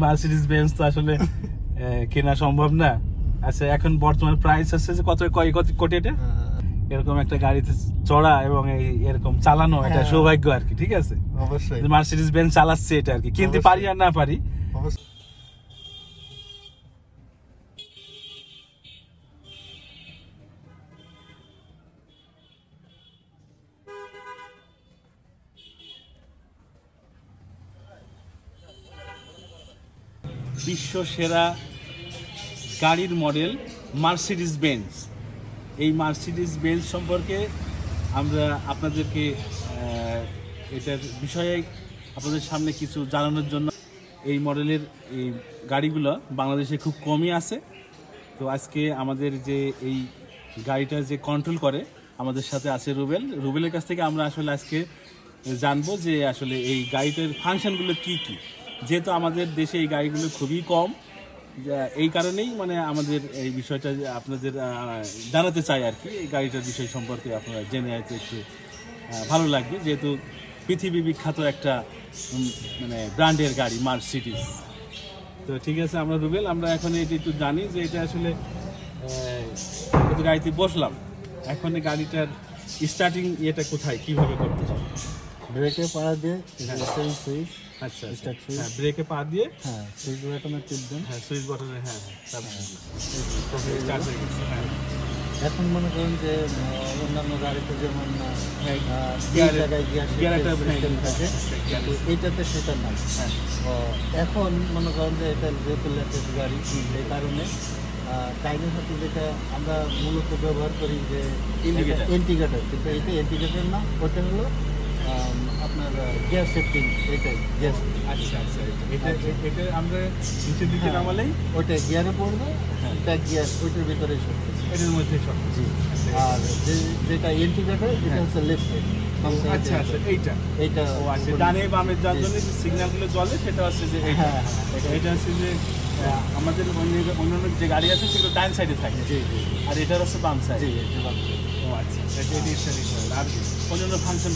Mercedes Benz তো আসলে কেনা সম্ভব না। আচ্ছা, এখন বর্তমান প্রাইস আছে যে কত কোটি এটা? এরকম একটা গাড়িতে চড়া এবং এরকম চালানো একটা সৌভাগ্য আর কি। ঠিক আছে, অবশ্যই মার্সিডিজ বেঞ্জ চালাচ্ছে এটা আর কি, কিনতে পারি আর না পারি। বিশ্ব সেরা গাড়ির মডেল মার্সিডিজ বেঞ্জ। এই মার্সিডিজ বেঞ্জ সম্পর্কে আমরা আপনাদেরকে এটার বিষয়ে আপনাদের সামনে কিছু জানানোর জন্য, এই মডেলের এই গাড়িগুলো বাংলাদেশে খুব কমই আছে। তো আজকে আমাদের যে এই গাড়িটা যে কন্ট্রোল করে আমাদের সাথে আছে রুবেলের কাছ থেকে আমরা আসলে আজকে জানবো যে আসলে এই গাড়িটার ফাংশনগুলো কি কি। যেহেতু আমাদের দেশে এই গাড়িগুলো খুবই কম, এই কারণেই মানে আমাদের এই বিষয়টা আপনাদের জানাতে চাই আর কি। এই গাড়িটার বিষয় সম্পর্কে আপনারা জেনে হয়তো একটু ভালো লাগবে, যেহেতু পৃথিবী বিখ্যাত একটা মানে ব্র্যান্ডের গাড়ি মার্সিডিজ। তো ঠিক আছে, আমরা রুবেল আমরা এখন এটা একটু জানি যে এটা আসলে গাড়িতে বসলাম, এখন গাড়িটার স্টার্টিং এটা কোথায় কিভাবে করতে হবে? ব্রেকে পা দিয়ে সুইচ। আচ্ছা, স্টার্ট সুইচ, হ্যাঁ ব্রেকে পা দিয়ে, হ্যাঁ সুইচ বাটনে টিপ দেন, হ্যাঁ সুইচ বাটনে, হ্যাঁ এখন মনে করেন যে অন্যান্য গাড়িতে যেমন থাকে, এইটাতে সেটা না। এখন মনে করেন যে এটা যেহেতু লেটেস্ট গাড়ি, এই কারণে টাইমের সাথে যেটা আমরা মূলত ব্যবহার করি যে ইন্ডিকেটর, কিন্তু এটা ইন্ডিকেটর না, ওটা হলো আপনার গিয়ার শিফটিং। এটাই গিয়ার। আচ্ছা আচ্ছা, এটা আমরা নিচের দিকে নামালেই ওইটা গিয়ারে পড়বে, ব্যাক গিয়ার ওইটার ভিতরে সব এটার মধ্যে সব। জি, আর যেটা ইন্ডিকেটর এটা হচ্ছে লেফট সাইড। আচ্ছা আচ্ছা, এইটা ও আচ্ছা, ডানে বামে যার জন্য যে সিগন্যালগুলো জ্বলে সেটা হচ্ছে যে এটা হচ্ছে যে আমাদের অন্যান্য যে গাড়ি আছে সেগুলো ডান সাইডে থাকে, আর এটার হচ্ছে বাম সাইড। ও আচ্ছা, আর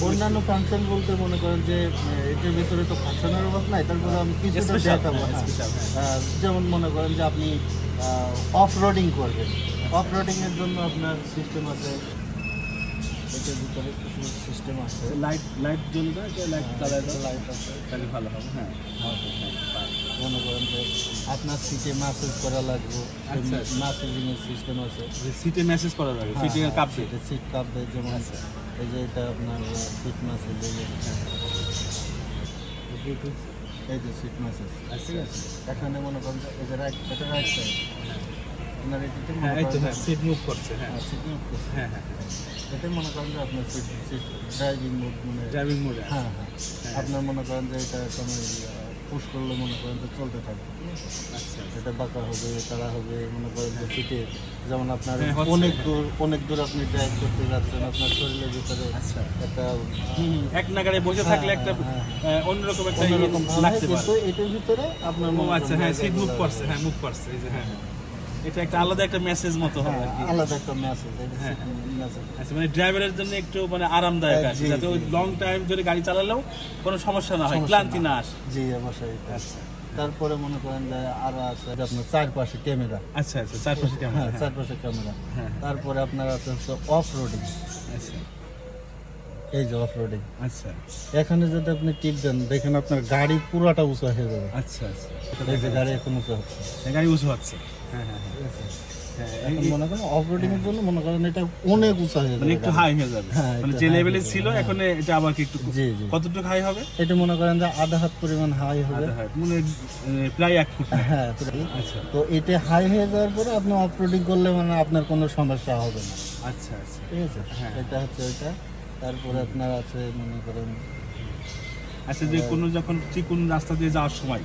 অন্যান্য ফাংশন বলতে মনে করেন যে এটার ভিতরে তো ফাংশনের অভাব নাই, তারপরে আমি কিছুটা দেখাবো। যেমন মনে করেন যে আপনি অফ রোডিং করবেন, অফ রোডিং এর জন্য আপনার সিস্টেম আছে, এটার ভিতরে কিছু সিস্টেম আছে। লাইট জ্বলবে, লাইট লাইট আছে, তাহলে ভালো হবে। হ্যাঁ, মনে করেন যে আপনার সিটে ম্যাসেজ করা লাগবে, ম্যাসেজিং এর সিস্টেম আছে। সিটে মেসেজ করা যাবে, সিটে কাপ দেয়, সিট কাপ দেয়, যেমন এই যে এটা আপনার সিট ম্যাসেজ, এই যে সিট ম্যাসেজ। ঠিক আছে, এখানে মনে করেন এই যে রাইট, এটা রাইট সাইড আপনার, এটাতে সিট মুভ করছে। হ্যাঁ, সিট মুভ করছে। হ্যাঁ, এটা মনে করেন যে আপনার সিট ড্রাইভিং মোড, মানে ড্রাইভিং মোড। হ্যাঁ, আপনার মনে করেন যে এটা কোনো পুশ করলে মনে করেন যে চলতে থাকবে। আচ্ছা, এটা বাঁকা হবে, তারা হবে, মনে করেন যে সিটে যেমন আপনার অনেক দূর আপনি ড্রাইভ করতে যাচ্ছেন, আপনার শরীরের ভিতরে একটা এক নাগাড়ে বসে থাকলে একটা অন্যরকম একটা লাগতে পারে, কিন্তু এটার ভিতরে আপনার আচ্ছা হ্যাঁ সিট মুভ করছে, হ্যাঁ মুভ করছে, এই যে হ্যাঁ এটা একটা আলাদা একটা মেসেজ মতো হবে আর কি, আলাদা একটা মেসেজ। আচ্ছা, মানে ড্রাইভারের জন্য একটু মানে আরামদায়ক আছে, যাতে ওই লং টাইম ধরে গাড়ি চালালেও কোনো সমস্যা না হয়, ক্লান্তি না আসে। জি অবশ্যই। আচ্ছা, তারপরে মনে করেন যে আরো আছে আপনার চারপাশে ক্যামেরা। আচ্ছা আচ্ছা, চারপাশে ক্যামেরা, চারপাশে ক্যামেরা। তারপরে আপনার আছে অফ রোডিং। আচ্ছা, এই যে অফ রোডিং। আচ্ছা, এখানে যদি আপনি টিপ দেন দেখেন আপনার গাড়ি পুরোটা উঁচু হয়ে যাবে। আচ্ছা আচ্ছা, এই যে গাড়ি এখন উঁচু হচ্ছে, গাড়ি উঁচু হচ্ছে। হ্যাঁ হ্যাঁ, এখন মনে করেন অফ রোডিং এর জন্য মনে করেন এটা অনেক উঁচু হয়ে যাবে, মানে একটু হাই হয়ে যাবে, মানে যে লেভেলে ছিল এখন এটা আবার একটু কতটুকু হাই হবে? এটা মনে করেন যে আধা হাত পরিমাণ হাই হবে, মানে প্রায় 1 ফুট। হ্যাঁ, আচ্ছা, তো এটা হাই হয়ে যাওয়ার পরে আপনি অফ রোডিং করলে মানে আপনার কোনো সমস্যা হবে না। আচ্ছা আচ্ছা, ঠিক আছে, এটা হচ্ছে ওইটা। তারপরে আপনার আছে মনে করেন আচ্ছা, যে কোনো যখন চিকুন রাস্তা দিয়ে যাওয়ার সময়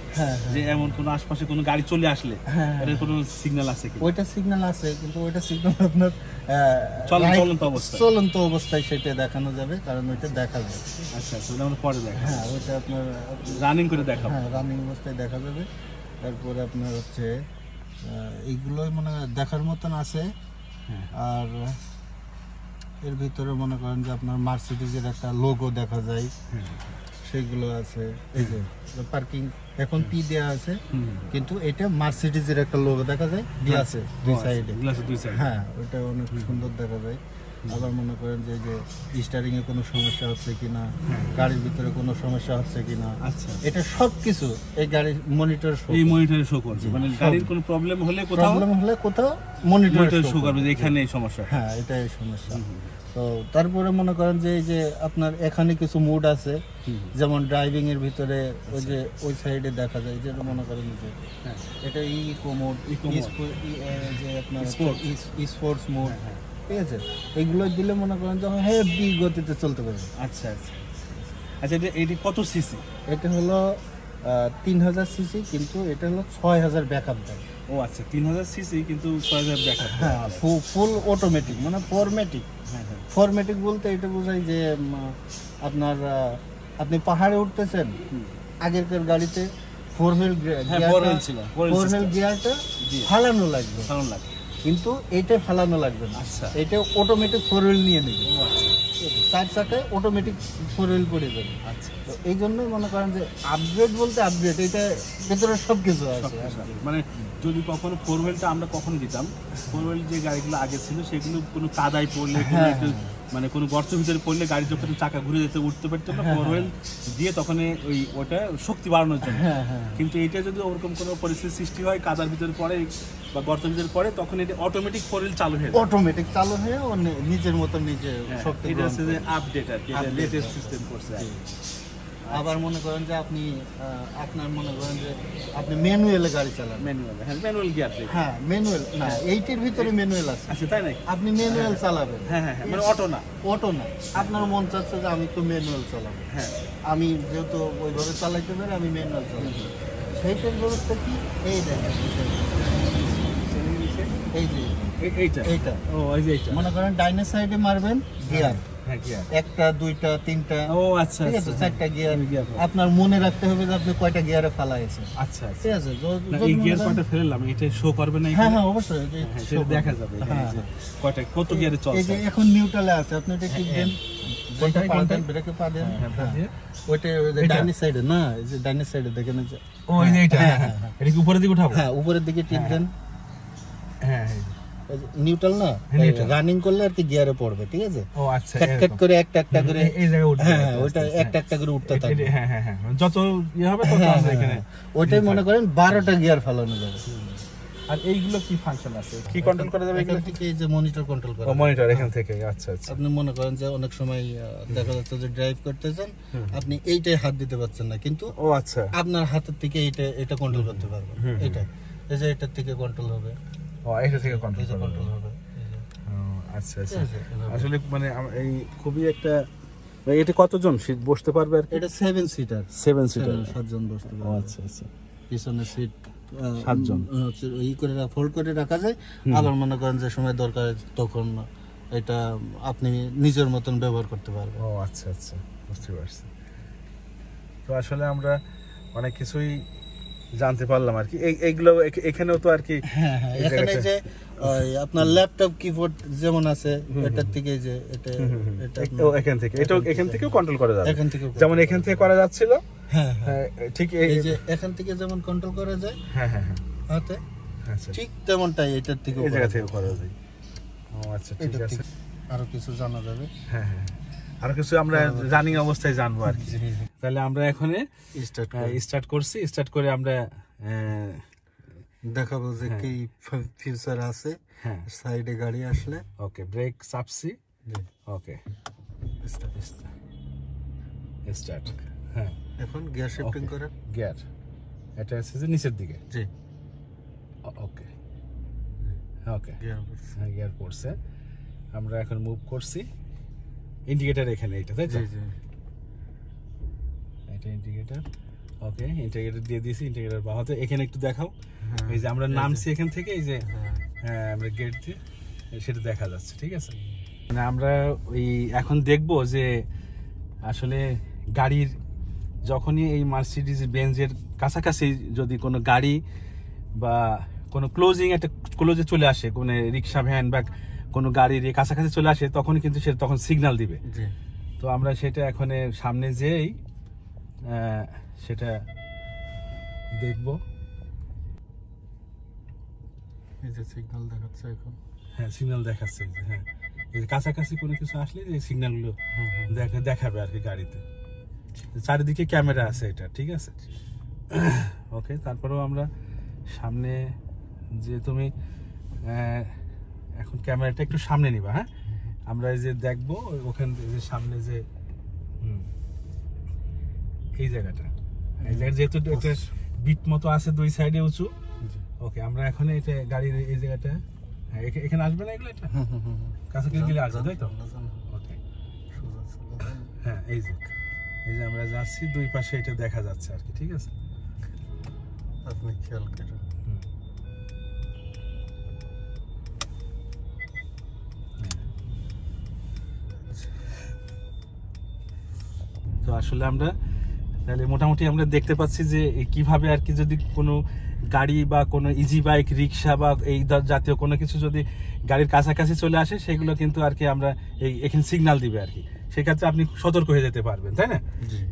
যে এমন কোনো আশপাশে কোনো গাড়ি চলে আসলে এর কোনো সিগন্যাল আছে কি? ওইটা সিগন্যাল আছে, কিন্তু ওইটা সিগন্যাল আপনার চলন্ত অবস্থায় সেটা দেখানো যাবে, কারণ ওইটা দেখা যাবে। আচ্ছা আচ্ছা, আমরা পরে দেখাবো। হ্যাঁ, ওইটা আপনার রানিং করে দেখাবো। হ্যাঁ, রানিং অবস্থায় দেখা যাবে। তারপরে আপনার হচ্ছে এইগুলোই মনে দেখার মতন আছে। আর এর ভিতরে মনে করেন যে আপনার মার্সিডিজের একটা লোগো দেখা যায়, সেগুলো আছে। এই যে পার্কিং এখন পি দেওয়া আছে, কিন্তু এটা মার্সিডিজের একটা লোগো দেখা যায় গ্লাসে দুই সাইডে। হ্যাঁ, ওটা অনেক সুন্দর দেখা যায়। আবার মনে করেন যে স্টারিং এ কোনো সমস্যা হচ্ছে কিনা, গাড়ির ভিতরে কোনো সমস্যা হচ্ছে কিনা, আচ্ছা, এটা সবকিছু এই গাড়ির মনিটরে শো করবে। মানে গাড়ির কোনো প্রবলেম হলে কোথাও মনিটরে শো করবে যে এখানে এই সমস্যা। হ্যাঁ, এটাই সমস্যা। তো তারপরে মনে করেন যে এই যে আপনার এখানে কিছু মুড আছে, যেমন ড্রাইভিং এর ভিতরে ওই যে ওই সাইডে দেখা যায়, যেটা মনে করেন যে এটা ইকো মোড, যে আপনার স্পোর্টস মোড, ঠিক আছে, এগুলো দিলে মনে করেন যে হেভি গতিতে চলতে পারবে। আচ্ছা আচ্ছা আচ্ছা, এটা কত সিসি? এটা হলো 3000 সিসি, কিন্তু এটা হলো 6000 ব্যাকআপ দেয়। ও আচ্ছা, 3000 সিসি কিন্তু 6000 ব্যাকআপ। হ্যাঁ, ফুল অটোমেটিক, মানে ফরম্যাটিক। ফরম্যাটিক বলতে এটা বোঝায় যে আপনার আপনি পাহাড়ে উঠতেছেন, আগেরকার গাড়িতে ফোর হুইল গিয়ারটা ফালানো লাগবে, কিন্তু এইটা ফালানো লাগবে না। আচ্ছা, এটা অটোমেটিক ফোর হুইল নিয়ে নেবে, 4 চাকায় অটোমেটিক ফোর হুইল পড়ে যাবে। আচ্ছা, তো এই জন্যই মনে করেন যে আপগ্রেড বলতে আপগ্রেড, এটা ভেতরে সব কিছু আছে। মানে যদি কখনো ফোর হুইলটা আমরা কখন দিতাম, ফোর হুইল যে গাড়িগুলো আগে ছিল সেগুলো কোনো কাদায় পড়লে, মানে কোনো গর্ত ভিতরে পড়লে গাড়ি যখন চাকা ঘুরে যেতে উঠতে পারতো না, ফোর হুইল দিয়ে তখন ওটা শক্তি বাড়ানোর জন্য। কিন্তু এটা যদি ওরকম কোনো পরিস্থিতি সৃষ্টি হয়, কাদার ভিতরে পড়ে বা গর্তের ভিতরে পড়ে, তখন এটা অটোমেটিক ফোর হুইল চালু হয়ে নিজের মতো নিজে শক্তি। এটা হচ্ছে যে আপডেট আর কি, লেটেস্ট সিস্টেম করছে। আবার মনে করেন যে আপনার মনে করেন যে আপনি ম্যানুয়ালে গাড়ি চালান, ম্যানুয়াল গিয়ার, হ্যাঁ ম্যানুয়াল না, এইটির ভিতরে ম্যানুয়াল আছে। আচ্ছা, তাই নাকি? আপনি ম্যানুয়াল চালাবেন, মানে অটো না, আপনার মন চাচ্ছে যে আমি তো ম্যানুয়াল চালাবো, আমি যেহেতু ওইভাবে চালাইতে পারি, আমি ম্যানুয়াল চালাবো। সেইটার ব্যবস্থা কি, এই দেখেন, এইটা মনে করেন ডাইনের সাইডে মারবেন গিয়ার, একটা, দুইটা, তিনটা, আচ্ছা, ঠিক আছে, 4টা গিয়ার। আপনার মনে রাখতে হবে যে আপনি কয়টা গিয়ারে ফালাইছেন। আচ্ছা, ঠিক আছে, এই গিয়ার কয়টা ফেললাম এটা শো করবে না? হ্যাঁ, অবশ্যই সেটা দেখা যাবে যে কয়টা কত গিয়ারে চলছে। এই যে এখন নিউট্রালে আছে, আপনি এটা টিপ দেন, ব্রেকে পা দেন, ওইটা ডাইনের সাইডে না, এই যে ডাইনের সাইডে দেখেন, যে এই যে এটা কি উপরের দিকে উঠাবো? হ্যাঁ, উপরের দিকে টিপ দেন। হ্যাঁ, নিউট্রাল না, রানিং করলে আর কি গিয়ারে পড়বে, ঠিক আছে। ও আচ্ছা, কাট করে একটা করে এই জায়গায় উঠবে। হ্যাঁ, ওইটা একটা করে উঠতে থাকবে। হ্যাঁ, যত হবে তত আমরা এখানে ওইটাই মনে করেন 12টা গিয়ার ফালানো যাবে। আর এইগুলো কি ফাংশন আছে, কি কন্ট্রোল করা যাবে? এখান থেকে এই যে মনিটর কন্ট্রোল করা, মনিটর এখান থেকে। আচ্ছা আচ্ছা, আপনি মনে করেন যে অনেক সময় দেখা যাচ্ছে যে ড্রাইভ করতেছেন, আপনি এইটাই হাত দিতে পারছেন না, কিন্তু আচ্ছা, আপনার হাতের থেকে এটা কন্ট্রোল করতে পারবেন। এটা এই যে এটার থেকে কন্ট্রোল হবে, এটা থেকে কন্ট্রোল হবে। আচ্ছা আচ্ছা, আসলে মানে এই খুবই একটা, এটা কতজন বসতে পারবে আর কি? এটা 7 সিটার, 7 সিটার, 7 জন বসতে পারবে। আচ্ছা আচ্ছা, পিছনে সিট 7 জন করে ফোল্ড করে রাখা যায়। আবার মনে করেন যে সময় দরকার তখন এটা আপনি নিজের মতন ব্যবহার করতে পারবেন। আচ্ছা আচ্ছা, বুঝতে পারছি। তো আসলে আমরা অনেক কিছুই জানতে পারলাম আর কি। এইগুলো এখানেও তো আর কি, এখানে যে আপনার ল্যাপটপ কিবোর্ড যেমন আছে, এটার থেকে যে এটা এখান থেকে এখান থেকেও কন্ট্রোল করা যাবে, যেমন এখান থেকে করা যাচ্ছিল। হ্যাঁ, ঠিক এই যে এখান থেকে যেমন কন্ট্রোল করা যায়, হাতে, আচ্ছা, ঠিক তেমনটাই এটার থেকে এই জায়গা থেকে করা যায়। আচ্ছা, ঠিক আছে। আরো কিছু জানা যাবে। হ্যাঁ, আরো কিছু আমরা রানিং অবস্থায় জানবো আর কি। তাহলে আমরা এখন স্টার্ট করছি, স্টার্ট করে আমরা দেখাবো যে কি ফিচার আছে সাইডে গাড়ি আসলে। ওকে, ব্রেক চাপছি। ওকে, স্টার্ট। হ্যাঁ, এখন গিয়ার শিফটিং করে, গিয়ার এটা আছে যে নিচের দিকে। জি, ওকে গিয়ার পড়ছে। আমরা এখন মুভ করছি। ইন্ডিকেটর এখানে, এটা তাই তো? জি, এটা ইন্ডিকেটর। ওকে, ইন্ডিকেটর দিয়ে দিয়েছি। ইন্ডিকেটর বাহাতে এখানে একটু দেখাও। এই যে আমরা নামছি এখান থেকে, এই যে আমরা গেট দিয়ে সেটা দেখা যাচ্ছে, ঠিক আছে। মানে আমরা ওই এখন দেখবো যে আসলে গাড়ির যখনই এই মার্সিডিজ বেঞ্জের কাছাকাছি যদি কোনো গাড়ি বা কোনো ক্লোজে চলে আসে, কোনো রিক্সা, ভ্যান বা কোনো গাড়ির কাছাকাছি চলে আসে, তখন কিন্তু সে তখন সিগন্যাল দিবে। তো আমরা সেটা এখন সামনে যেই সেটা দেখবো। এই যে সিগন্যাল দেখাচ্ছে এখন। হ্যাঁ সিগন্যাল দেখাচ্ছে যে, হ্যাঁ এই কাছাকাছি কোনো কিছু আসলে এই সিগন্যালগুলো দেখাবে আর কি গাড়িতে। চারিদিকে ক্যামেরা আছে এটা, ঠিক আছে। ওকে, তারপরেও আমরা সামনে যে তুমি এখন ক্যামেরাটা একটু সামনে নিবা, হ্যাঁ আমরা এই যে দেখবো ওখান থেকে সামনে যে এই জায়গাটা যেহেতু একটা বিট মতো আছে দুই সাইডে উঁচু। ওকে, আমরা এখন এটা গাড়ির এই জায়গাটা, হ্যাঁ এখানে আসবে না এগুলো, এটা কাছাকাছি গেলে আসবে তাই তো। ওকে, হ্যাঁ এই যে আমরা যাচ্ছি, দুই পাশে এটা দেখা যাচ্ছে আর কি, ঠিক আছে। আপনি খেয়াল করেন। তো আসলে আমরা তাহলে মোটামুটি আমরা দেখতে পাচ্ছি যে কিভাবে আর কি যদি কোনো গাড়ি বা কোনো ইজি বাইক, রিক্সা বা এই জাতীয় কোনো কিছু যদি গাড়ির কাছাকাছি চলে আসে, সেগুলো কিন্তু আর কি আমরা এখানে সিগন্যাল দিবে আর কি। সেক্ষেত্রে আপনি সতর্ক হয়ে যেতে পারবেন, তাই না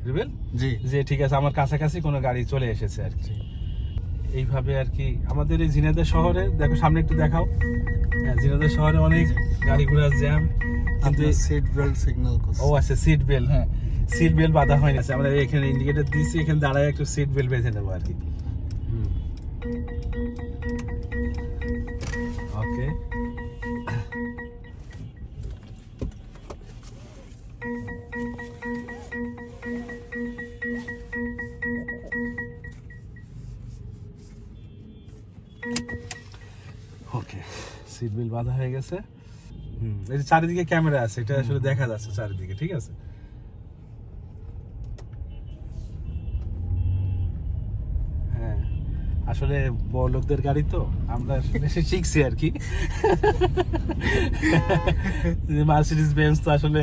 রুবেল? জি, যে ঠিক আছে আমার কাছাকাছি কোনো গাড়ি চলে এসেছে আর কি। এইভাবে আর কি আমাদের এই ঝিনাইদহ শহরে, দেখো সামনে একটু দেখাও, ঝিনাইদহ শহরে অনেক গাড়ি ঘোড়ার জ্যাম, কিন্তু সিট বেল্ট সিগন্যাল করছে। ও আচ্ছা, সিট বেল্ট, হ্যাঁ সিট বেল্ট বাঁধা হয়নি। আমরা এখানে ইন্ডিকেটর দিয়েছি, এখানে দাঁড়ায় একটু সিট বেল্ট বেঁধে নেবো আর কি। ওকে, ওকে সিট বেল্ট বাঁধা হয়ে গেছে। এই যে চারিদিকে ক্যামেরা আছে, এটা আসলে দেখা যাচ্ছে চারিদিকে, ঠিক আছে। হ্যাঁ আসলে বড় লোকদের গাড়ি তো আমরা আসলে শিখছি আর কি। মার্সিডিজ বেঞ্জ তো আসলে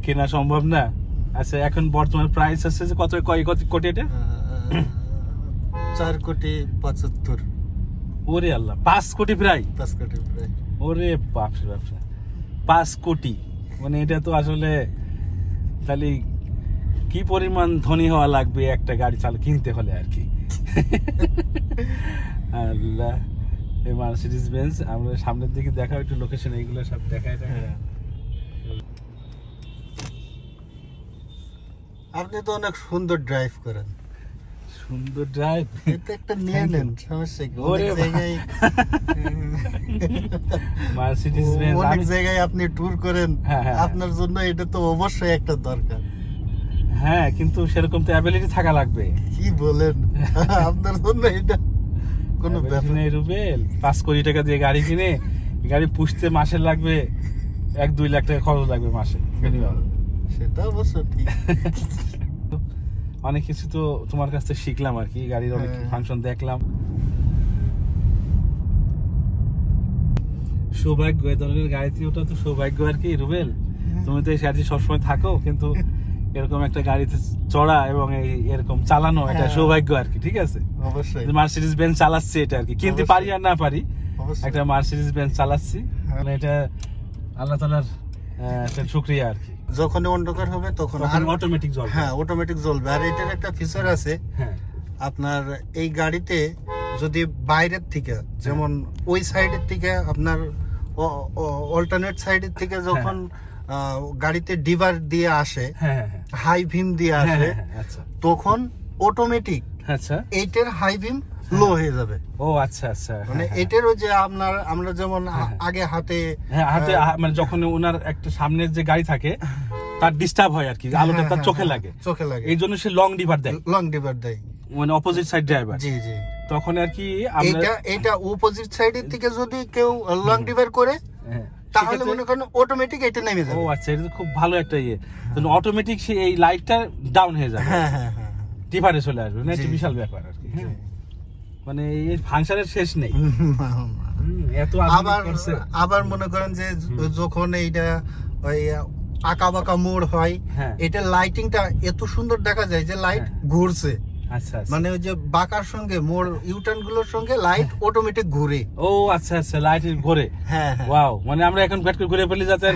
কেনা সম্ভব না। আচ্ছা, এখন বর্তমান প্রাইস আছে যে কত কোটি এটা? 4,75,00,000। ওরে আল্লাহ, 5 কোটি প্রায়? 5 কোটি প্রায়। ওরে বাপরে বাপরে, 5 কোটি! মানে এটা তো আসলে তাহলে কি পরিমাণ ধনী হওয়া লাগবে একটা গাড়ি কিনতে হলে আর কি। আল্লাহ, এই মার্সিডিজ বেঞ্জ। আমরা সামনের দিকে দেখাও একটু লোকেশন, এইগুলো সব দেখায়। আপনি তো অনেক সুন্দর ড্রাইভ করেন। সুন্দর ড্রাইভ? এটা একটা নিয়ে নেন, সমস্যা কি? অনেক জায়গায় মার্সিডিজ বেঞ্জ, অনেক জায়গায় আপনি ট্যুর করেন, আপনার জন্য এটা তো অবশ্যই একটা দরকার। হ্যাঁ, কিন্তু সেরকম তো অ্যাবিলিটি থাকা লাগবে। কি বলেন, আপনার জন্য এটা কোনো ব্যাপার নেই রুবেল। 5 কোটি টাকা দিয়ে গাড়ি কিনে গাড়ি পুষতে মাসে লাগবে 1-2 লাখ টাকা খরচ লাগবে মাসে মিনিমাম। সেটা অবশ্য ঠিক। অনেক কিছু তো তোমার কাছ থেকে শিখলাম আর কি, গাড়ির অনেক ফাংশন দেখলাম। সৌভাগ্য, এ ধরনের গাড়িতে ওটা তো সৌভাগ্য আর কি রুবেল। তুমি তো এই গাড়ি সবসময় থাকো, কিন্তু এরকম একটা গাড়িতে চড়া এবং এরকম চালানো এটা সৌভাগ্য আর কি, ঠিক আছে। অবশ্যই মার্সিডিজ বেঞ্জ চালাচ্ছি এটা আর কি, কিনতে পারি আর না পারি, একটা মার্সিডিজ বেঞ্জ চালাচ্ছি। মানে এটা আল্লাহ তাআলার একটা শুকরিয়া আর কি। যখন অন্ধকার হবে তখন আর অটোমেটিক জ্বলবে। হ্যাঁ, অটোমেটিক জ্বলবে। আর এটার একটা ফিচার আছে, আপনার এই গাড়িতে যদি বাইরের থেকে, যেমন ওই সাইডের থেকে আপনার অল্টারনেট সাইডের থেকে যখন গাড়িতে ডিভার দিয়ে আসে, হাই ভিম দিয়ে আসে, তখন অটোমেটিক এইটার হাই ভিম লো হয়ে যাবে। ও আচ্ছা আচ্ছা, মানে এটারও যে আমরা যেমন আগে হাতে মানে যখন ওনার একটা সামনের যে গাড়ি থাকে তার ডিস্টার্ব হয় আর কি, আলোটা তার চোখে লাগে, এই জন্য সে লং ডিভার দেয় মানে অপোজিট সাইড ড্রাইভার। জি জি, তখন আর কি এটা অপোজিট সাইডের থেকে যদি কেউ লং ডিভার করে, তাহলে মনে করেন অটোমেটিক এটা নেমে যাবে। ও আচ্ছা, এটা খুব ভালো একটা ইয়ে। তো অটোমেটিক সে এই লাইটটা ডাউন হয়ে যাবে, ডিভারে চলে আসবে, না? এটা বিশাল ব্যাপার আর কি। হ্যাঁ, মানে এই ফাংশনের শেষ নেই। এত আবার মনে করেন যে যখন এইটা ওই আঁকা বাঁকা মোড় হয়, এটা লাইটিংটা এত সুন্দর দেখা যায় যে লাইট ঘুরছে। আচ্ছা, মানে ওই যে বাঁকার সঙ্গে মোড় ইউটার্ন গুলোর সঙ্গে লাইট অটোমেটিক ঘুরে। ও আচ্ছা আচ্ছা, লাইট ঘুরে। হ্যাঁ, ওয়াও। মানে আমরা এখন ব্যাট করে ঘুরে ফেলি যাতে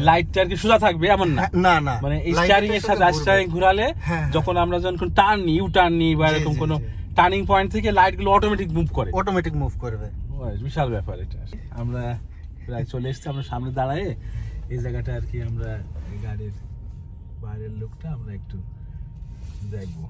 লাইটটা আর কি সোজা থাকবে এমন না। না না, মানে স্টিয়ারিং এর সাথে স্টিয়ারিং ঘোরালে যখন আমরা যখন টার্ন নিই, ইউ টার্ন নিই বা এরকম কোনো টার্নিং পয়েন্ট থেকে লাইটগুলো অটোমেটিক মুভ করে। অটোমেটিক মুভ করবে। বিশাল ব্যাপার এটা। আমরা প্রায় চলে এসেছি, আমরা সামনে দাঁড়ায় এই জায়গাটা আর কি আমরা গাড়ির বাইরের লুকটা আমরা একটু দেখবো।